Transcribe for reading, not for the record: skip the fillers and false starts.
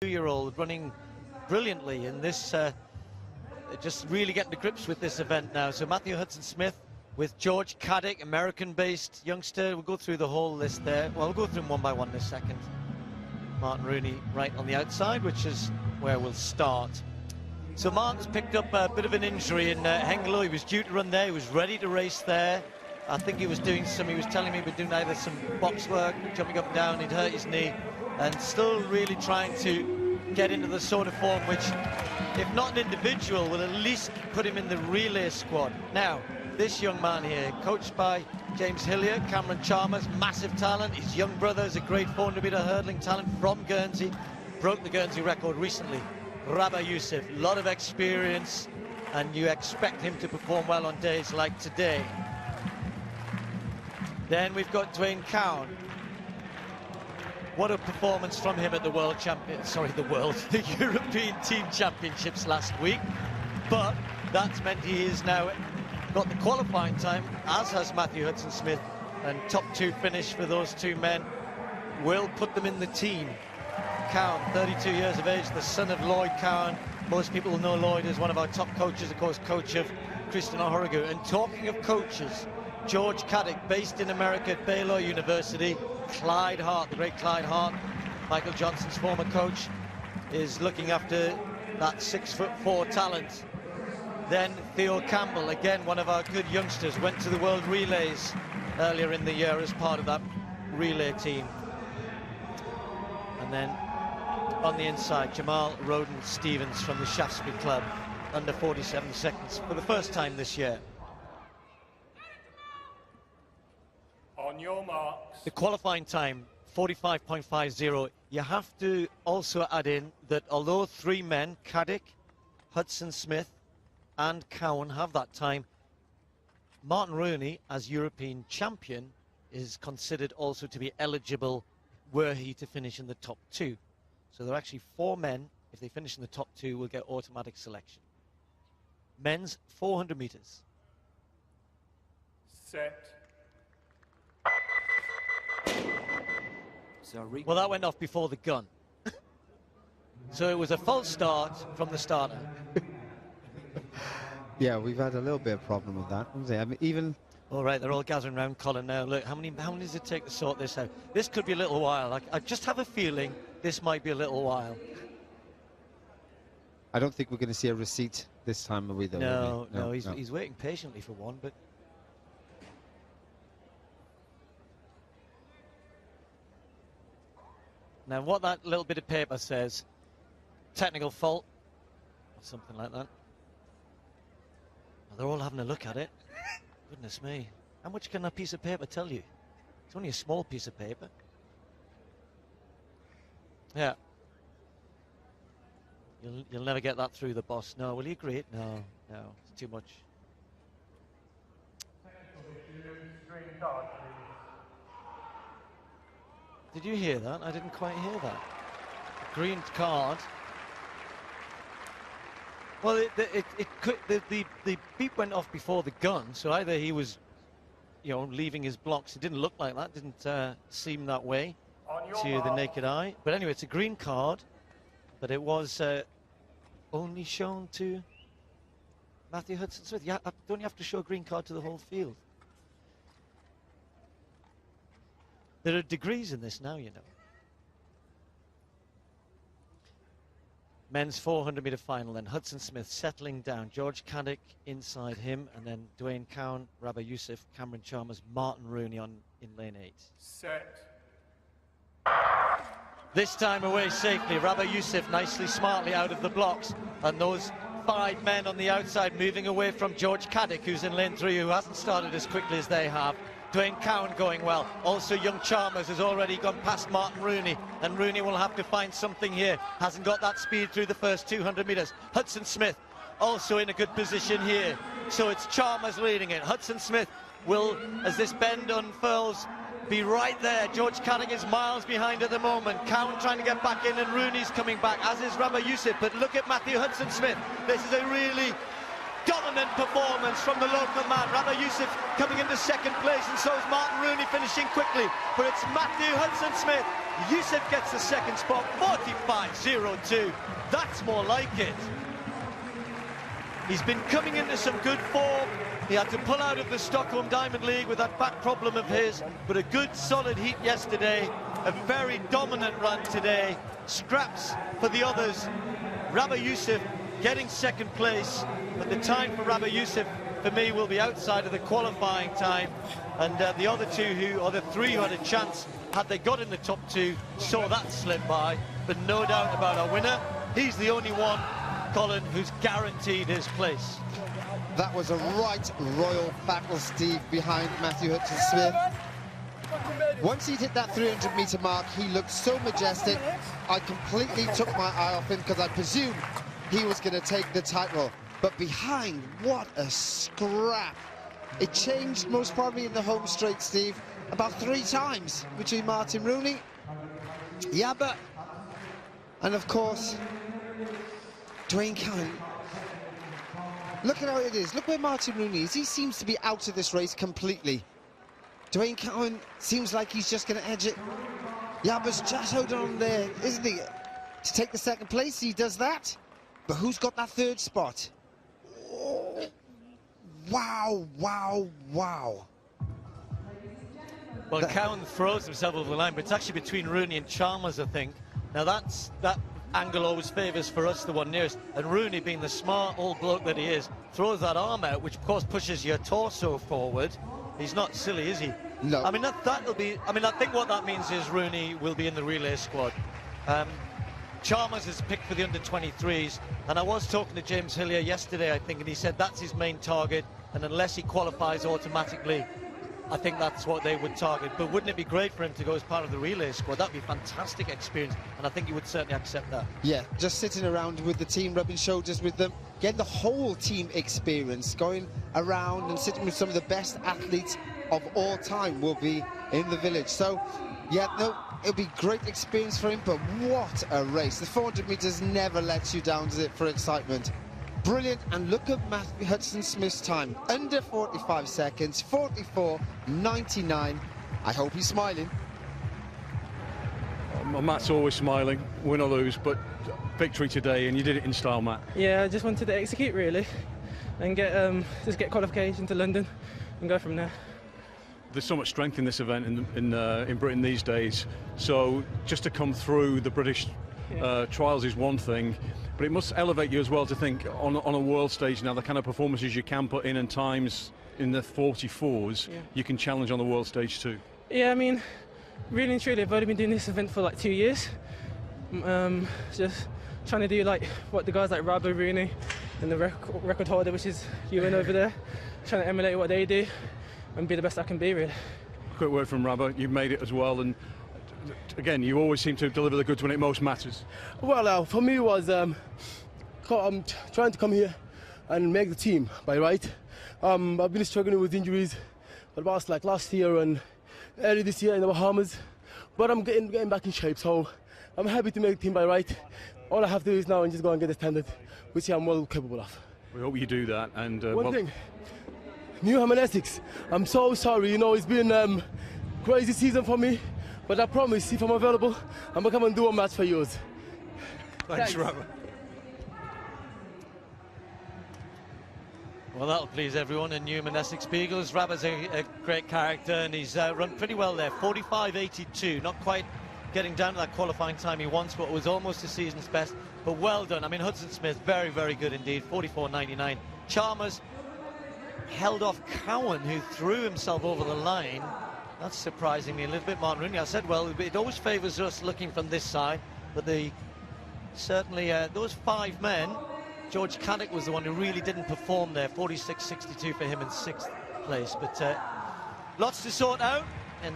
2-year-old running brilliantly in this, just really getting to grips with this event now. So Matthew Hudson-Smith with George Caddick, American-based youngster. We'll go through the whole list there. Well, we'll go through them one by one in a second. Martin Rooney right on the outside, which is where we'll start. So Martin's picked up a bit of an injury in Hengelo. He was due to run there. He was ready to race there. I think he was doing some, he was telling me he was doing either some box work, jumping up and down. He'd hurt his knee, and still really trying to get into the sort of form which, if not an individual, will at least put him in the relay squad. Now, this young man here, coached by James Hillier, Cameron Chalmers, massive talent. His young brother is a great 400-meter hurdling talent from Guernsey, broke the Guernsey record recently. Rabah Youssef, a lot of experience, and you expect him to perform well on days like today. Then we've got Dwayne Cowan. What a performance from him at the the European Team Championships last week. But that's meant he is now got the qualifying time, as has Matthew Hudson-Smith, and top 2 finish for those 2 men will put them in the team. Cowan, 32 years of age, the son of Lloyd Cowan. Most people will know Lloyd as one of our top coaches, of course, coach of Christian Ohorigu. And talking of coaches, George Caddick, based in America at Baylor University. Clyde Hart, the great Clyde Hart, Michael Johnson's former coach, is looking after that 6'4" talent. Then Theo Campbell, again one of our good youngsters, went to the World Relays earlier in the year as part of that relay team. And then on the inside, Jamal Roden-Stevens from the Shaftesbury Club, under 47 seconds for the first time this year. On your marks. The qualifying time, 45.50. You have to also add in that although 3 men, Caddick, Hudson-Smith and Cowan, have that time, Martin Rooney, as European champion, is considered also to be eligible were he to finish in the top 2. So there are actually 4 men, if they finish in the top 2, will get automatic selection. Men's 400 meters. Set. Well, that went off before the gun. So it was a false start from the starter. Yeah, we've had a little bit of problem with that, haven't we? I mean, even... All right, they're all gathering around Colin now. Look, how many does it take to sort this out? This could be a little while. I just have a feeling this might be a little while. I don't think we're going to see a receipt this time, are we, though? No, he's waiting patiently for one, but... Now, what that little bit of paper says, technical fault, or something like that. Well, they're all having a look at it. Goodness me. How much can a piece of paper tell you? It's only a small piece of paper. Yeah. You'll never get that through the boss. No, will you agree? No, it's too much. Did you hear that? I didn't quite hear that. Green card. Well, the beep went off before the gun, so either he was, leaving his blocks. It didn't look like that. Didn't seem that way to the naked eye. But anyway, it's a green card, but it was only shown to Matthew Hudson-Smith. Don't you have to show a green card to the whole field? There are degrees in this now, you know. Men's 400-meter final, then Hudson-Smith settling down. George Caddick inside him, and then Dwayne Cowan, Rabah Youssef, Cameron Chalmers, Martin Rooney in lane 8. Set. This time away safely. Rabah Youssef nicely, smartly out of the blocks. And those 5 men on the outside moving away from George Caddick, who's in lane 3, who hasn't started as quickly as they have. Dwayne Cowan going well. Also young Chalmers has already gone past Martin Rooney, and Rooney will have to find something here. Hasn't got that speed through the first 200 meters. Hudson-Smith also in a good position here. So it's Chalmers leading it. Hudson-Smith will, as this bend unfurls, be right there. George Caddick is miles behind at the moment. Cowan trying to get back in, and Rooney's coming back, as is Rabah Youssef. But look at Matthew Hudson-Smith. This is a really dominant performance from the local man. Rabbi Youssef coming into second place, and so is Martin Rooney finishing quickly. But it's Matthew Hudson-Smith. Youssef gets the second spot, 45.02. That's more like it. He's been coming into some good form. He had to pull out of the Stockholm Diamond League with that back problem of his, but a good solid heat yesterday, a very dominant run today. Scraps for the others. Rabbi Youssef getting second place, but the time for Rabbi Youssef, for me, will be outside of the qualifying time. And the other two, or the three who had a chance, had they got in the top two, saw that slip by. But no doubt about our winner. He's the only one, Colin, who's guaranteed his place. That was a right royal battle, Steve, behind Matthew Hudson-Smith. Once he'd hit that 300-meter mark, he looked so majestic. I completely took my eye off him because I presumed he was going to take the title. But behind, what a scrap. It changed most probably in the home straight, Steve, about 3 times between Martin Rooney, Yabba, and of course, Dwayne Cowan. Look at how it is. Look where Martin Rooney is. He seems to be out of this race completely. Dwayne Cowan seems like he's just going to edge it. Yabba's just holding on there, isn't he? To take the second place, he does that. But who's got that third spot? Oh, wow, wow, wow. Well, Cowan throws himself over the line, but it's actually between Rooney and Chalmers, I think. Now, that angle always favours for us the one nearest, and Rooney, being the smart old bloke that he is, throws that arm out, which of course pushes your torso forward. He's not silly, is he? No. I mean, that'll be. I mean, I think what that means is Rooney will be in the relay squad. Chalmers is picked for the under-23s, and I was talking to James Hillier yesterday, I think, and he said that's his main target, and unless he qualifies automatically, I think that's what they would target. But wouldn't it be great for him to go as part of the relay squad? That'd be a fantastic experience, and I think he would certainly accept that. Yeah, just sitting around with the team, rubbing shoulders with them, getting the whole team experience, going around and sitting with some of the best athletes of all time will be in the village. So, yeah, no, it'll be great experience for him, but what a race. The 400 meters never lets you down, does it, for excitement? Brilliant, and look at Matthew Hudson-Smith's time, under 45 seconds, 44.99. I hope he's smiling. Well, Matt's always smiling, win or lose, but victory today, and you did it in style, Matt. Yeah, I just wanted to execute, really, and just get qualification to London and go from there. There's so much strength in this event in Britain these days, so just to come through the British trials is one thing, but it must elevate you as well to think on a world stage now, the kind of performances you can put in and times in the 44s, you can challenge on the world stage too. Yeah, I mean, really and truly, I've only been doing this event for like 2 years. Just trying to do like what the guys like Rabbi Rooney and the record holder, which is Ewan over there, trying to emulate what they do and be the best I can be, really. Quick word from Rabbi, you've made it as well, and again, you always seem to deliver the goods when it most matters. Well, for me it was trying to come here and make the team by right. I've been struggling with injuries for the past, like last year and early this year in the Bahamas, but I'm getting back in shape, so I'm happy to make the team by right. All I have to do is now and just go and get the standard, which I'm well capable of. We hope you do that. And one thing, Newham Essex, I'm so sorry, you know, it's been crazy season for me, but I promise if I'm available, I'm gonna come and do a match for yours. Thanks. Robert. Well, that'll please everyone in Newham Essex Beagles. Rabba's a great character, and he's run pretty well there. 45.82, not quite getting down to that qualifying time he wants, but it was almost a season's best. But well done. I mean, Hudson-Smith, very, very good indeed. 44.99. Chalmers held off Cowan, who threw himself over the line. That's surprising me a little bit. Martin Rooney, I said, well, it always favours us looking from this side, but certainly those 5 men, George Caddick was the one who really didn't perform there. 46.62 for him in 6th place, but lots to sort out.